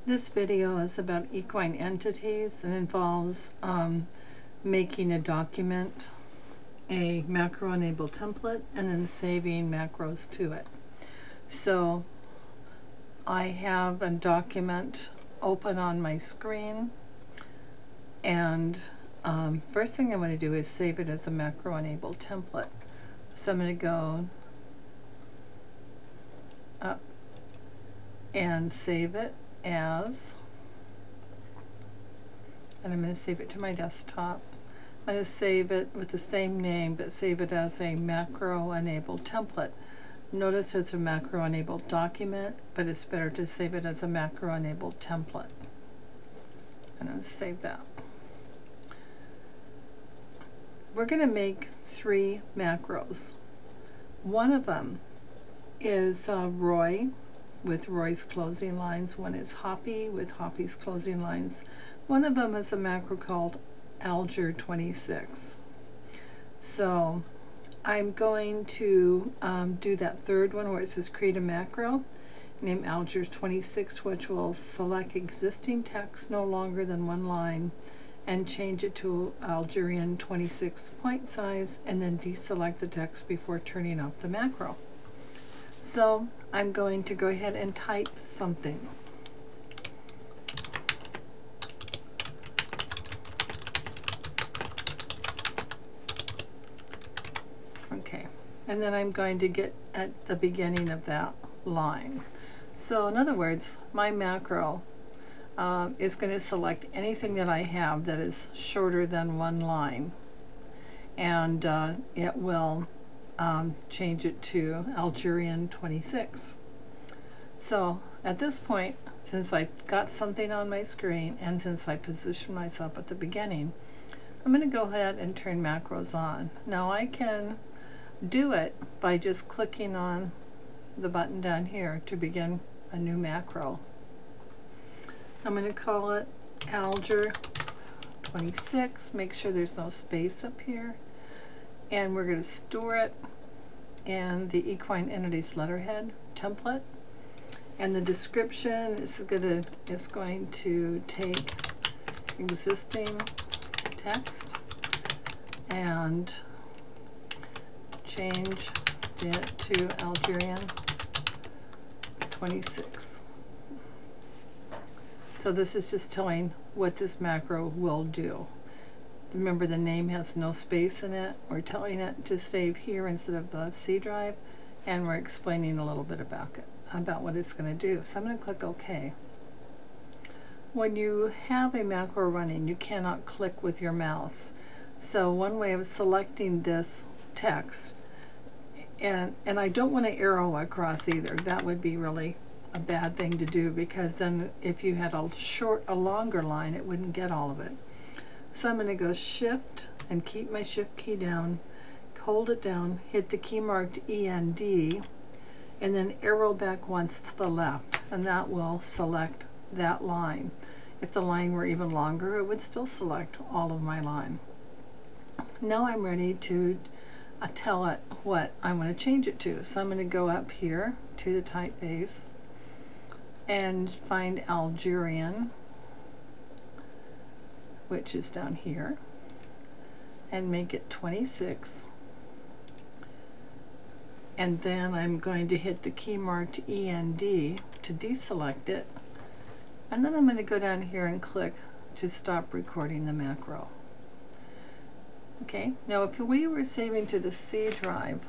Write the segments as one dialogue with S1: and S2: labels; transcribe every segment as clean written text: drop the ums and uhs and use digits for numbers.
S1: This video is about equine entities and involves making a document, a macro-enabled template, and then saving macros to it. So I have a document open on my screen, and first thing I'm going to do is save it as a macro-enabled template. So I'm going to go up and save it as, and I'm going to save it to my desktop. I'm going to save it with the same name, but save it as a macro-enabled template. Notice it's a macro-enabled document, but it's better to save it as a macro-enabled template. I'm going to save that. We're going to make 3 macros. One of them is Roy, with Roy's closing lines. One is Hoppy with Hoppy's closing lines. One of them is a macro called Alger 26. So I'm going to do that third one where it says create a macro, name Alger 26, which will select existing text no longer than 1 line and change it to Algerian 26 point size, and then deselect the text before turning off the macro. So I'm going to go ahead and type something. Okay, and then I'm going to get at the beginning of that line. So in other words, my macro is going to select anything that I have that is shorter than 1 line, and it will change it to Algerian 26. So at this point, since I got something on my screen and since I positioned myself at the beginning, I'm going to go ahead and turn macros on. Now I can do it by just clicking on the button down here to begin a new macro. I'm going to call it Alger 26. Make sure there's no space up here. And we're going to store it in the Equine Entities letterhead template. And the description is going to take existing text and change it to Algerian 26. So this is just telling what this macro will do. Remember, the name has no space in it. We're telling it to save here instead of the C drive, and we're explaining a little bit about it, about what it's going to do. So I'm going to click OK. When you have a macro running, you cannot click with your mouse. So one way of selecting this text, and I don't want to arrow across either. That would be really a bad thing to do, because then if you had a longer line, it wouldn't get all of it. So I'm going to go Shift and keep my Shift key down, hold it down, hit the key marked END, and then arrow back once to the left, and that will select that line. If the line were even longer, it would still select all of my line. Now I'm ready to tell it what I want to change it to. So I'm going to go up here to the typeface and find Algerian, which is down here, and make it 26. And then I'm going to hit the key marked END to deselect it. And then I'm going to go down here and click to stop recording the macro. Okay, now if we were saving to the C drive,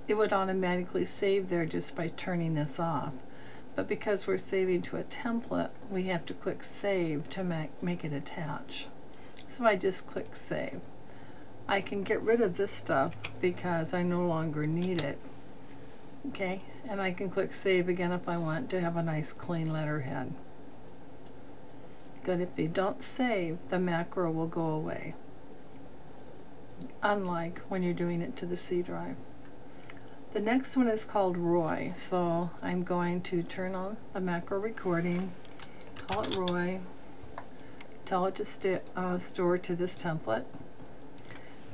S1: it would automatically save there just by turning this off. But because we're saving to a template, we have to click Save to make it attach. So I just click Save. I can get rid of this stuff because I no longer need it. Okay, and I can click Save again if I want to have a nice clean letterhead. But if you don't save, the macro will go away, unlike when you're doing it to the C drive. The next one is called Roy, so I'm going to turn on the macro recording, call it Roy, tell it to store to this template,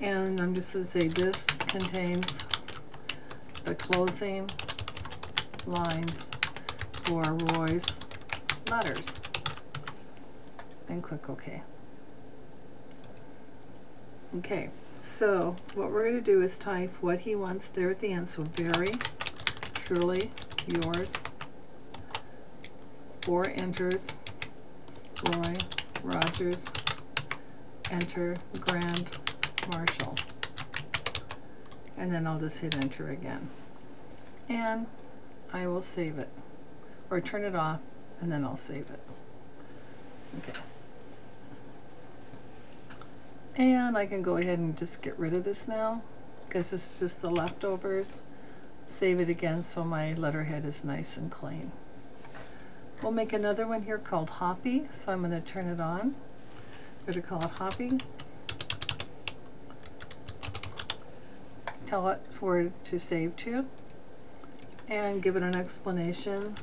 S1: and I'm just going to say this contains the closing lines for Roy's letters. and click OK. Okay, so what we're going to do is type what he wants there at the end. So very truly yours, 4 enters, Roy Rogers, enter Grand Marshal. And then I'll just hit enter again. And I will save it, or turn it off, and then I'll save it. Okay. And I can go ahead and just get rid of this now, because this is just the leftovers. Save it again so my letterhead is nice and clean. We'll make another one here called Hoppy, so I'm going to turn it on. I'm going to call it Hoppy. Tell it where to save to, and give it an explanation.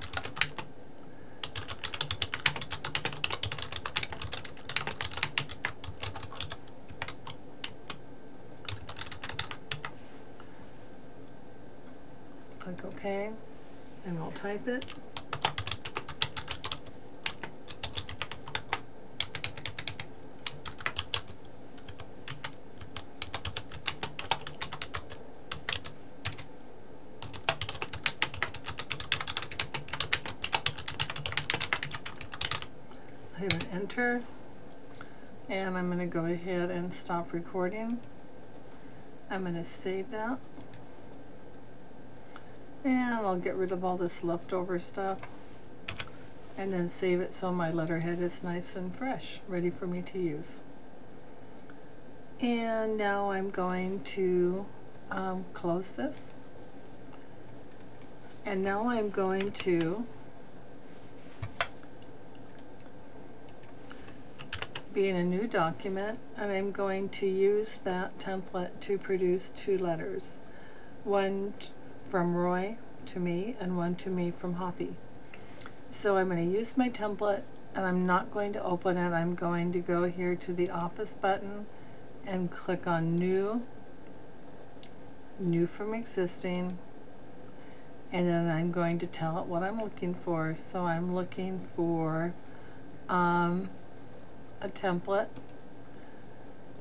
S1: Click OK, and we'll type it. Hit an enter, and I'm going to go ahead and stop recording. I'm going to save that, and I'll get rid of all this leftover stuff, and then save it so my letterhead is nice and fresh, ready for me to use. And now I'm going to close this, and now I'm going to be in a new document, and I'm going to use that template to produce 2 letters, one from Roy to me and one to me from Hoppy. So I'm going to use my template, and I'm not going to open it. I'm going to go here to the Office button and click on New, New from Existing, and then I'm going to tell it what I'm looking for. So I'm looking for a template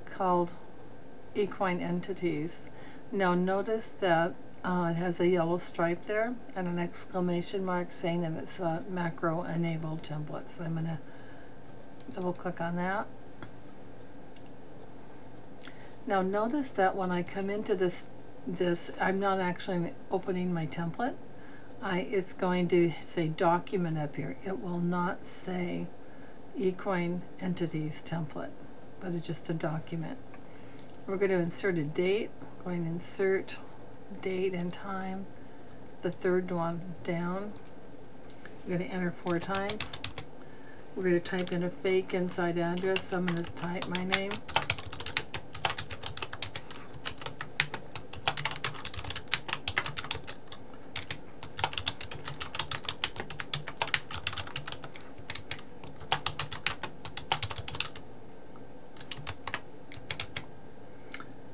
S1: called Equine Entities. Now notice that it has a yellow stripe there and an exclamation mark saying that it's a macro enabled template. So I'm going to double click on that. Now notice that when I come into this I'm not actually opening my template. It's going to say document up here. It will not say Equine Entities template, but it's just a document. We're going to insert a date. Going to insert date and time, the third one down. We're going to enter 4 times. We're going to type in a fake inside address, so I'm going to type my name.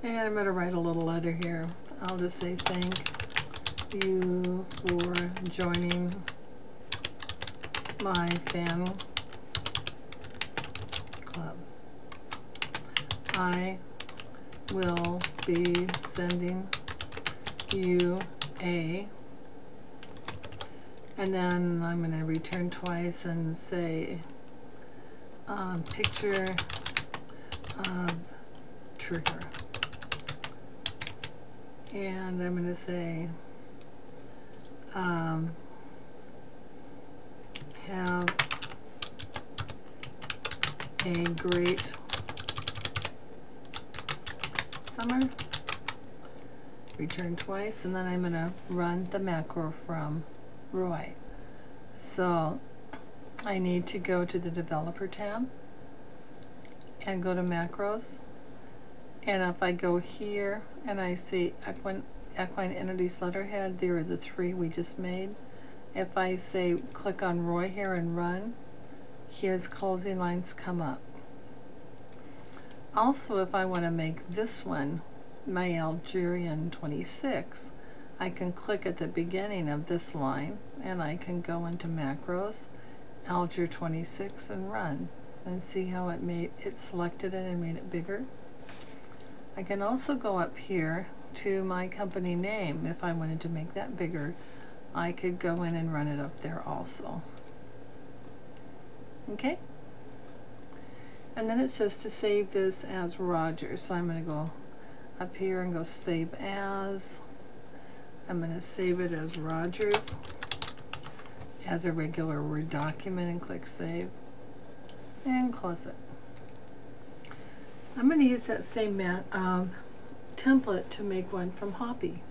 S1: And I'm going to write a little letter here. I'll just say thank you for joining my fan club. I will be sending you a, and then I'm going to return twice and say picture of trigger. And I'm going to say have a great summer. Return twice, and then I'm going to run the macro from Roy. So I need to go to the Developer tab and go to Macros. And if I go here and I see Equine Entities letterhead, there are the 3 we just made. If I say click on Roy here and run, his closing lines come up. Also, if I want to make this one my Algerian 26, I can click at the beginning of this line and I can go into Macros, Alger 26, and run. and see how it selected it and made it bigger. I can also go up here to my company name. If I wanted to make that bigger, I could go in and run it up there also. Okay? And then it says to save this as Roger. So I'm going to go up here and go save as. I'm going to save it as Rogers as a regular Word document and click save and close it. I'm going to use that same template to make one from Hoppy.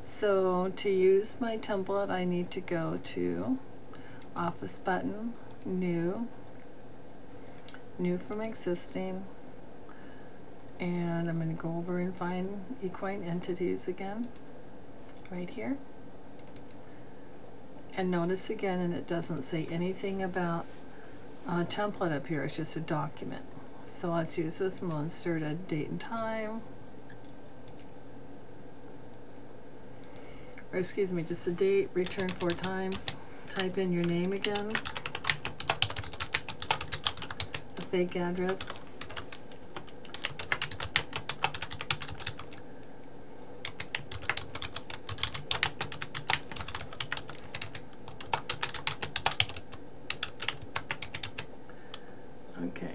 S1: So to use my template, I need to go to Office button, New, New from Existing, and I'm going to go over and find Equine Entities again, right here. And notice again, and it doesn't say anything about a template up here, it's just a document. So let's use this and we'll insert a date and time. Or excuse me, just a date, return 4 times. Type in your name again. A fake address. Okay.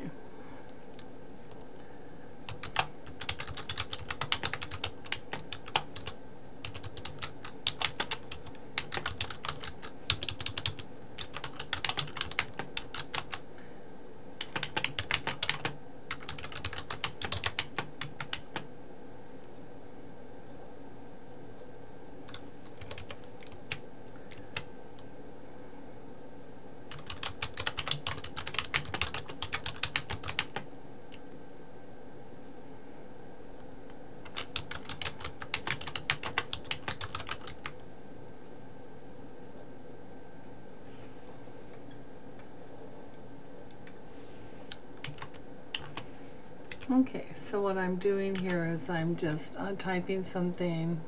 S1: Okay, so what I'm doing here is I'm just typing something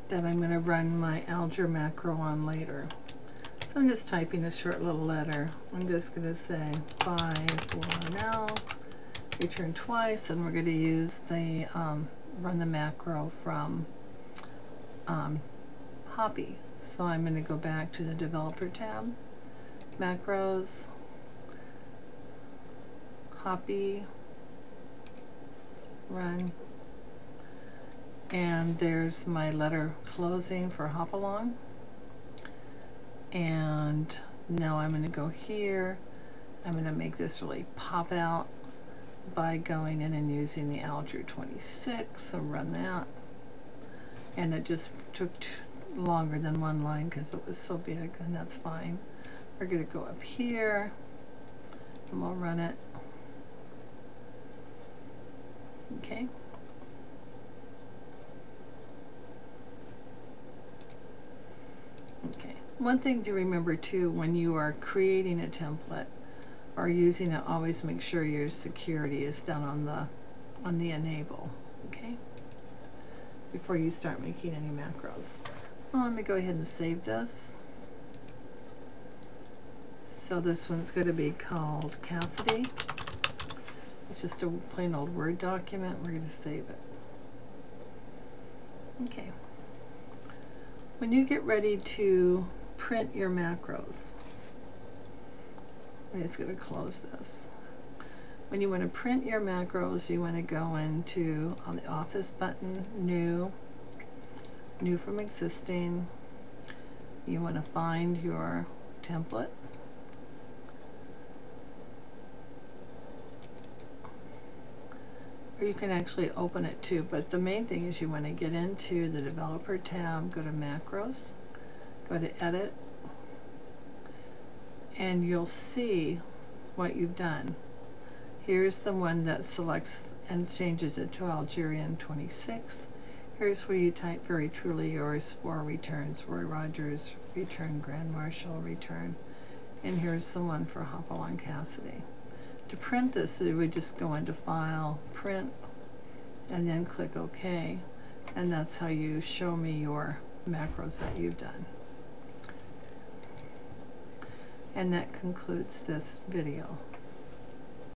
S1: that I'm going to run my algebra macro on later. So I'm just typing a short little letter. I'm just going to say 5 for now, return twice, and we're going to use the run the macro from Hoppy. So I'm going to go back to the Developer tab, Macros, Hoppy, run, and there's my letter closing for hop along. And now I'm going to go here. I'm going to make this really pop out by going in and using the algebra 26. So run that, and it just took longer than one line because it was so big, and that's fine. We're going to go up here and we'll run it. Okay. Okay. One thing to remember too, when you are creating a template or using it, always make sure your security is done on the enable. Okay. Before you start making any macros. Well, let me go ahead and save this. So this one's going to be called Cassidy. It's just a plain old Word document. We're going to save it. Okay. When you get ready to print your macros, I'm just going to close this. When you want to print your macros, you want to go into on the Office button, New, New from Existing. You want to find your template. Or you can actually open it too, but the main thing is you want to get into the Developer tab, go to Macros, go to Edit, and you'll see what you've done. Here's the one that selects and changes it to Algerian 26. Here's where you type Very Truly Yours, 4 returns, Roy Rogers, return Grand Marshal, return. And here's the one for Hopalong Cassidy. To print this, you would just go into File, Print, and then click OK. And that's how you show me your macros that you've done. And that concludes this video.